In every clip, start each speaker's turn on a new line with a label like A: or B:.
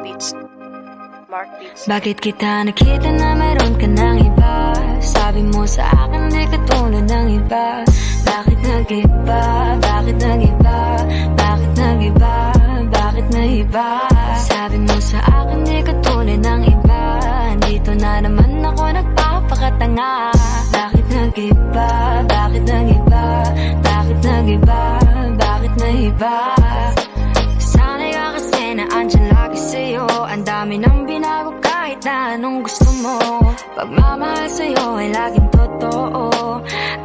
A: Beats. Mark Beats.
B: Bakit kita nakita na meron ka ng iba? Sabi mo sa akin di ka tulad ng iba. Bakit nag-iba? Bakit nag-iba? Bakit nag-iba? Bakit nag-iba? Sabi mo sa akin di ka tulad ng iba. Dito na naman ako nagpapakatanga. Bakit nag-iba? Bakit nag-iba? Bakit nag-iba? Bakit nag-iba? Sana'y ka kasi na andyan lagi sa'yo. Ang dami nang binago kahit na anong gusto mo. Pagmamahal sa'yo ay laging totoo.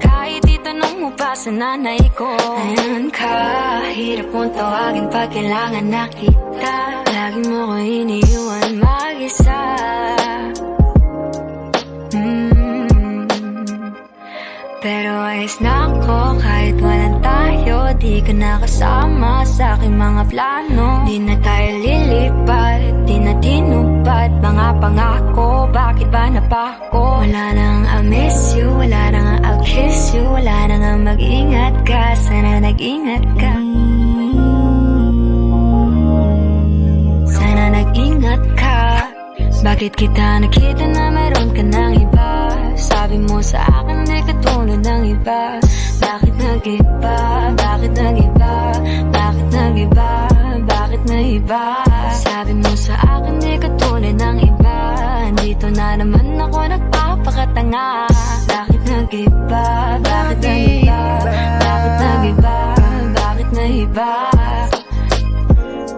B: Kahit itanong mo pa sa nanay ko. Ayan ka, hirap mong tawagin pag kailangan na kita. Lagi mo ko iniiwan mag-isa. Pero ayos na ako kahit walang tayo. Di ka nakasama sa aking mga plano. Di na tayo lilipat, di na tinupad mga pangako. Bakit ba napako? Wala nang I'll miss you, wala nang I'll kiss you. Wala nang mag-ingat ka, sana nag-ingat ka. Sana nag-ingat ka. Bakit kita nakita na meron ka ng iba? Sabi mo sa akin di ka tulad ng iba. Bakit nag-iba? Bakit nag-iba? Bakit nag-iba? Bakit nag-iba? Sabi mo sa akin di ka tulad ng iba. Dito na naman ako nagpapakatanga. Bakit nag-iba? Bakit nag-iba? Bakit nag-iba? Bakit nag-iba?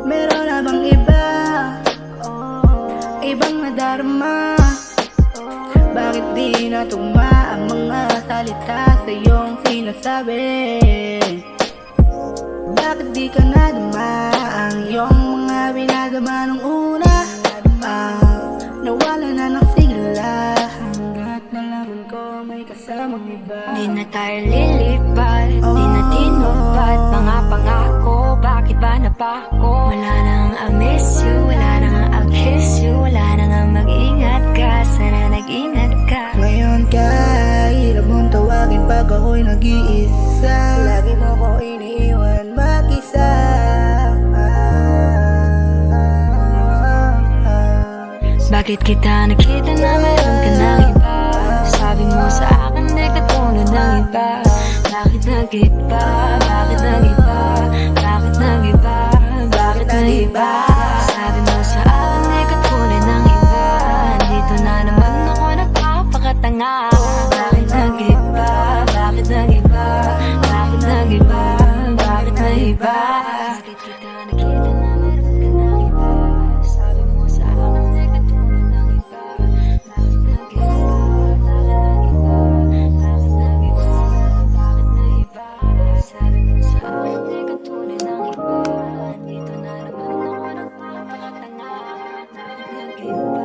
C: Meron na bang iba? Ibang nadarama? Bakit di natugma ang mga salita sa iyong sinasabi? Bakit di ka nadama ang iyong mga binadama nung una? Nawala na ng sigla hanggat nalaman ko may kasamang iba.
B: Di na tayo lilipat, di na tinupad mga pangako. Bakit ba napako? Wala nang I'll miss you, wala nang I'll kiss you. Wala nang mag-ingat ka, sana nag-ingat ka.
C: Ngayon ka, hirap mong tawagin pag ako'y nag-iisa. Lagi mo ko iniiwan mag-isa.
B: Bakit kita nakita na meron ka ng iba? Sabi mo sa akin di ka tulad ng iba. Bakit nag-iba? Bakit nag-iba? Bakit nag-iba? Bakit nag-iba? Sabi mo sa akin di ka tulad ng iba. Dito na naman ako nagpapakatanga. Bakit nag-iba? Bakit nag-iba? Bakit nag-iba? Bakit nag-iba? Bakit kita nakita na meron ka ng iba? Sabi mo sa akin di ka tulad ng iba. Bakit nag-iba? Bakit nag-iba? Bakit nag-iba? Sabi mo sa akin di ka tulad ng iba. Dito na naman ako nagpapakatanga. Bakit nag-iba?